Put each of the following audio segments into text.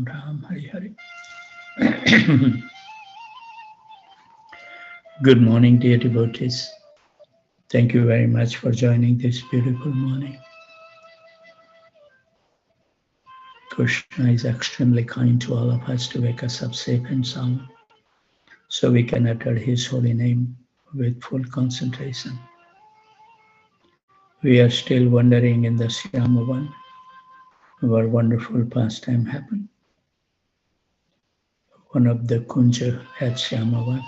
Ram, Hari Hari. Good morning, dear devotees. Thank you very much for joining this beautiful morning. Krishna is extremely kind to all of us to wake us up safe and sound so we can utter His holy name with full concentration. We are still wandering in the Syamavan, where wonderful pastime happened. One of the Kunja at Syamavan,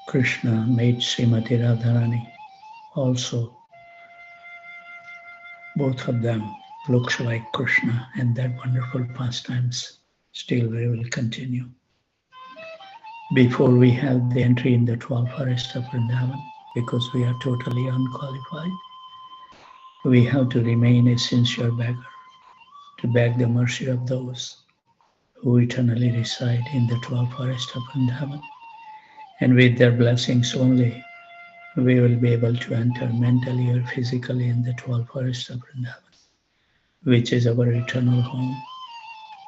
Krishna made Srimati Radharani also. Both of them looks like Krishna, and that wonderful pastimes still we will continue. Before we have the entry in the 12 forest of Vrindavan, because we are totally unqualified, we have to remain a sincere beggar to beg the mercy of those who eternally reside in the 12 forest of Vrindavan. And with their blessings only, we will be able to enter mentally or physically in the 12 forest of Vrindavan, which is our eternal home,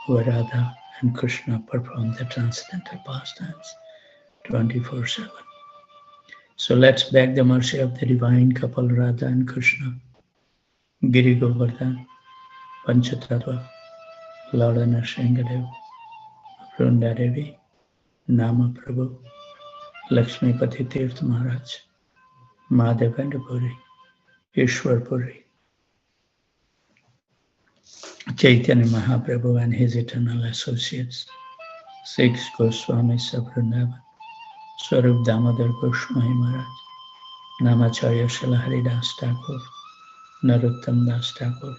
where Radha and Krishna perform the transcendental pastimes 24/7. So let's beg the mercy of the divine couple Radha and Krishna, Giri Govardhan, Panchatattva, Lord Nrsingadev, Vrunda Devi, Nama Prabhu, Lakshmi Pati Tirth Maharaj, Madhavendra Puri, Ishwar Puri, Chaitanya Mahaprabhu and his eternal associates, six Goswamis of Vrindavan, Swarup Damodar Goswami Maharaj, Namacharya Srila Haridas Thakur, Narottam Das Thakur,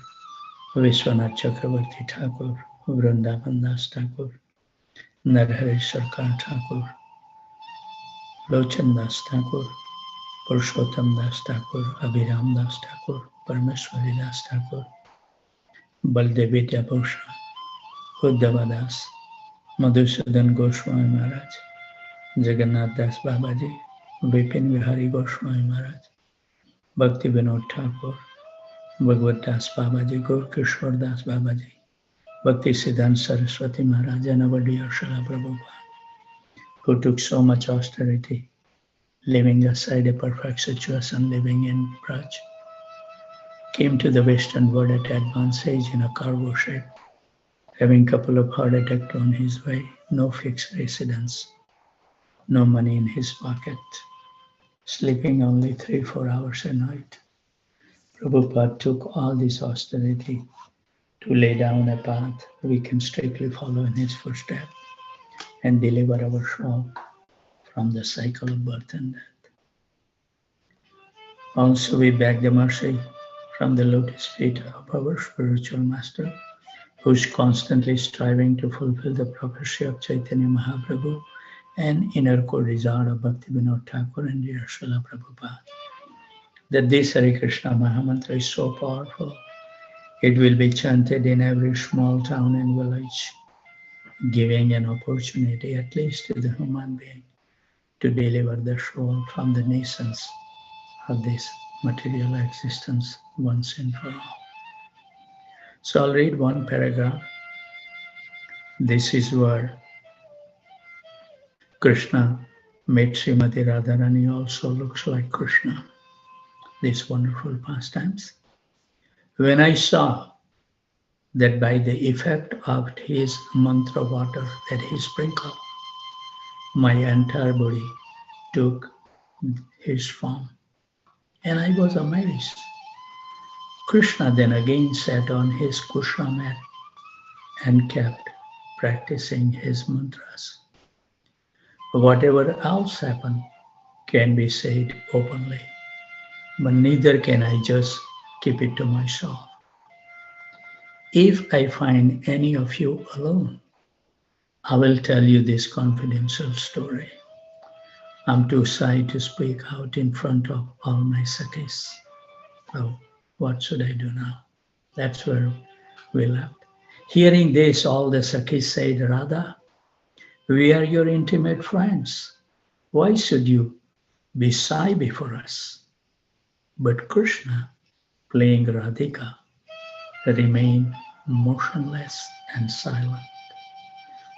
Vishwanath Chakravarti Thakur, Vrindavan Das Thakur, Narhari Sarkar Thakur, Lochan Das Thakur, Purushottam Das Thakur, Abhiram Das Thakur, Parameshwari Das Thakur, Baldev Vidyabhushan, Uddhava Das, Madhusudan Goswami Maharaj, Jagannath Das Babaji, Vipin Vihari Goswami Maharaj, Bhakti Vinod Thakur, Bhagavad Das Babaji, Gaur Kishore Das Babaji, Bhakti Siddhanta Saraswati Maharaj, and our dear Srila Prabhupada, who took so much austerity, leaving aside a perfect situation, living in Braj, came to the Western world at advanced age in a cargo ship, having a couple of heart attacks on his way, no fixed residence, no money in his pocket, sleeping only 3-4 hours a night. Prabhupada took all this austerity to lay down a path we can strictly follow in his footsteps and deliver our soul from the cycle of birth and death. Also, we beg the mercy from the lotus feet of our spiritual master, who is constantly striving to fulfill the prophecy of Chaitanya Mahaprabhu and inner core desire of Bhakti Vinod Thakur and dear Srila Prabhupada, that this Hare Krishna Mahamantra is so powerful, it will be chanted in every small town and village, giving an opportunity at least to the human being to deliver the soul from the nations of this material existence once and for all. So I'll read one paragraph. This is where Krishna made Srimati Radharani also looks like Krishna. These wonderful pastimes. When I saw that by the effect of his mantra water that he sprinkled, my entire body took his form, and I was amazed. Krishna then again sat on his kusha mat and kept practicing his mantras. Whatever else happened can be said openly, but neither can I just keep it to myself. If I find any of you alone, I will tell you this confidential story. I'm too shy to speak out in front of all my sakhis. So what should I do now? That's where we left. Hearing this, all the sakhis said, Radha, we are your intimate friends. Why should you be shy before us? But Krishna, playing Radhika, remained motionless and silent.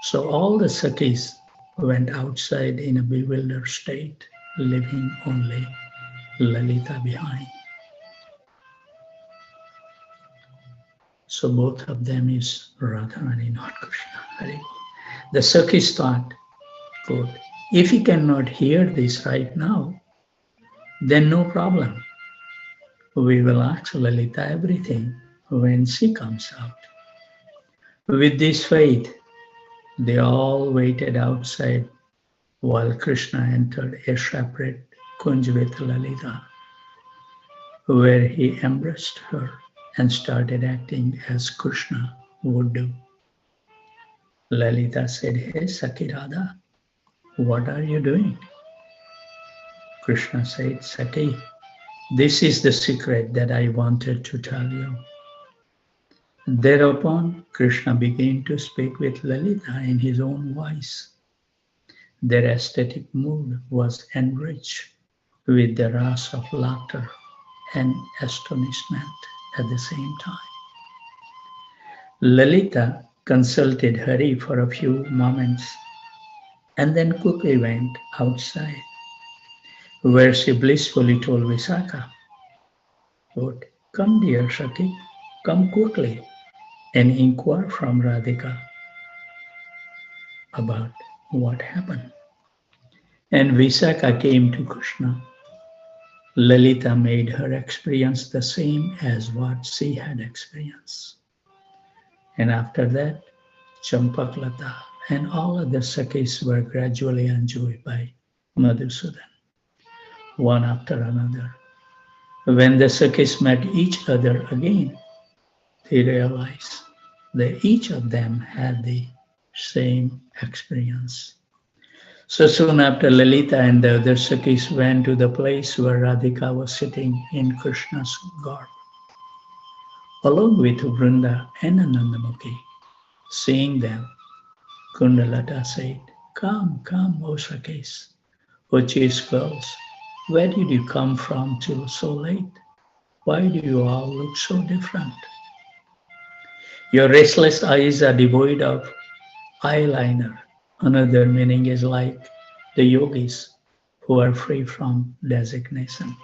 So all the Sakis went outside in a bewildered state, leaving only Lalita behind. So both of them is Radharani, not Krishna. Hari Bol. The Sakis thought, quote, if he cannot hear this right now, then no problem. We will ask Lalita everything when she comes out. With this faith, they all waited outside while Krishna entered a separate kunj with Lalita, where he embraced her and started acting as Krishna would do. Lalita said, hey Sakhi Radha, what are you doing? Krishna said, Sakhi, this is the secret that I wanted to tell you. Thereupon, Krishna began to speak with Lalita in his own voice. Their aesthetic mood was enriched with the ras of laughter and astonishment at the same time. Lalita consulted Hari for a few moments and then quickly went outside, where she blissfully told Visakha, quote, come dear Sakhi, come quickly and inquire from Radhika about what happened. And Visakha came to Krishna. Lalita made her experience the same as what she had experienced. And after that, Champaklata and all other Sakhis were gradually enjoyed by Madhusudan, one after another. When the Sakhis met each other again, they realized that each of them had the same experience. So soon after, Lalita and the other Sakhis went to the place where Radhika was sitting in Krishna's garb, along with Vrinda and Anandamukhi. Seeing them, Kundalata said, come, come, O Sakhis, O chaste girls, where did you come from till so late? Why do you all look so different? Your restless eyes are devoid of eyeliner. Another meaning is like the yogis who are free from designation.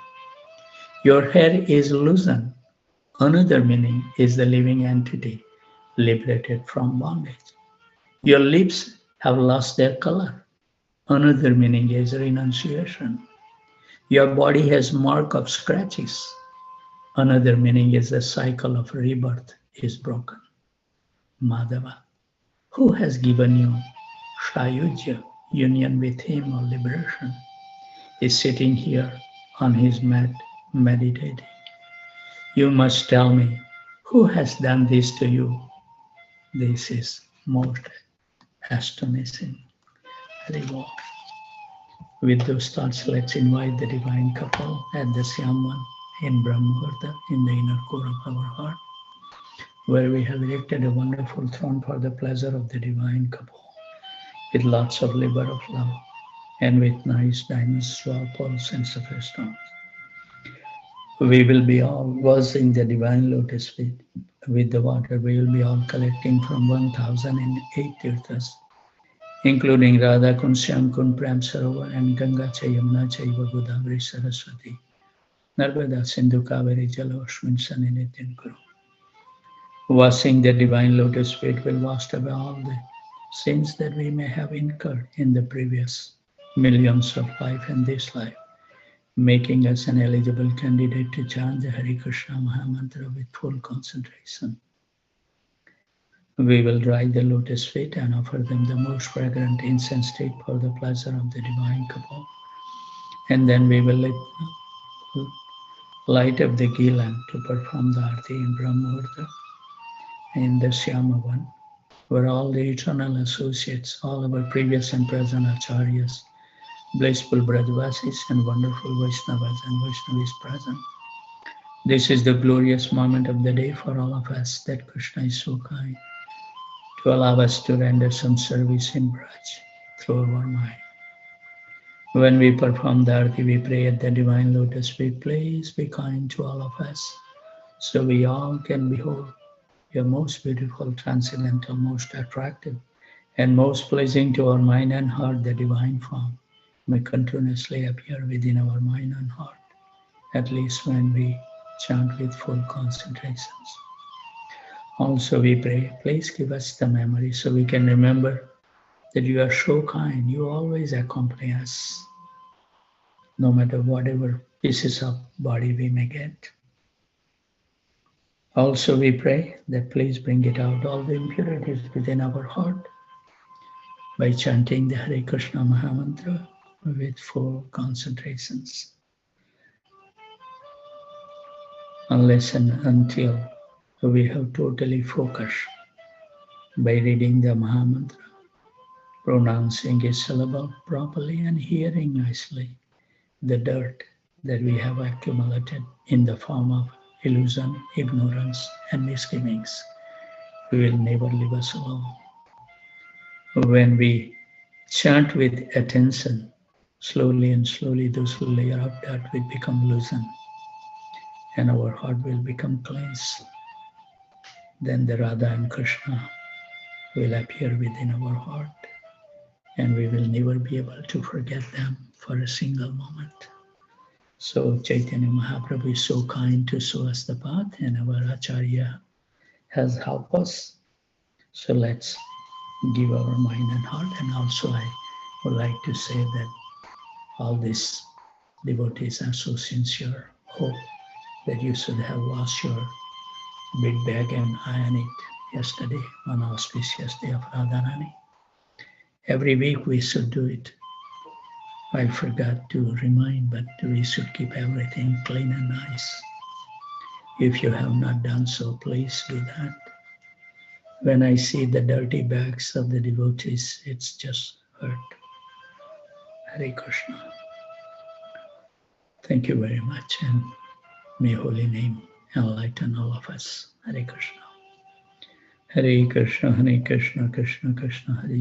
Your hair is loosened. Another meaning is the living entity liberated from bondage. Your lips have lost their color. Another meaning is renunciation. Your body has mark of scratches. Another meaning is the cycle of rebirth is broken. Madhava, who has given you Shayujya, union with him or liberation, is sitting here on his mat meditating. You must tell me, who has done this to you? This is most astonishing. Hari Bol. With those thoughts, let's invite the divine couple at the Syamvan in Brahmavarta, in the inner core of our heart, where we have erected a wonderful throne for the pleasure of the divine couple, with lots of labor of love, and with nice diamonds, jewel pearls, and sapphire stones. We will be all washing the divine lotus feet with the water. We will be all collecting from 1008 tirthas, including Radha Kund, Shyam Kund, Prem Sarovar, and Ganga Cha, Yamuna Chaiva, Godavari, Saraswati, Narmada, Sindhu, Kaveri, Jala, Ashwin, Saninitin, Kuru. Washing the divine lotus feet will wash away all the sins that we may have incurred in the previous millions of life and this life, making us an eligible candidate to chant the Hare Krishna Mahamantra with full concentration. We will dry the lotus feet and offer them the most fragrant incense stick for the pleasure of the divine couple. And then we will light up the ghee lamp to perform the Aarti in Brahmavarta, in the Syamavan, where all the eternal associates, all our previous and present acharyas, blissful Brajvasis and wonderful Vaishnavas and Vaishnavis present. This is the glorious moment of the day for all of us that Krishna is so kind to allow us to render some service in Braj through our mind. When we perform the Aarti, we pray at the divine lotus feet, please be kind to all of us, so we all can behold You're most beautiful, transcendental, most attractive, and most pleasing to our mind and heart, the divine form may continuously appear within our mind and heart, at least when we chant with full concentrations. Also, we pray, please give us the memory so we can remember that you are so kind. You always accompany us, no matter whatever pieces of body we may get. Also, we pray that please bring it out, all the impurities within our heart, by chanting the Hare Krishna Mahamantra with full concentrations. Unless and until we have totally focused by reading the Mahamantra, pronouncing a syllable properly and hearing nicely, the dirt that we have accumulated in the form of illusion, ignorance, and misgivings will never leave us alone. When we chant with attention, slowly and slowly those layer of dirt will become loosened and our heart will become cleansed. Then the Radha and Krishna will appear within our heart and we will never be able to forget them for a single moment. So Chaitanya Mahaprabhu is so kind to show us the path, and our Acharya has helped us. So let's give our mind and heart. And also I would like to say that all these devotees are so sincere. Hope that you should have washed your big bag and ironed it yesterday on auspicious day of Radharani. Every week we should do it. I forgot to remind, but we should keep everything clean and nice. If you have not done so, please do that. When I see the dirty bags of the devotees, it's just hurt. Hare Krishna. Thank you very much, and may holy name enlighten all of us. Hare Krishna. Hare Krishna, Hare Krishna, Krishna Krishna, Hare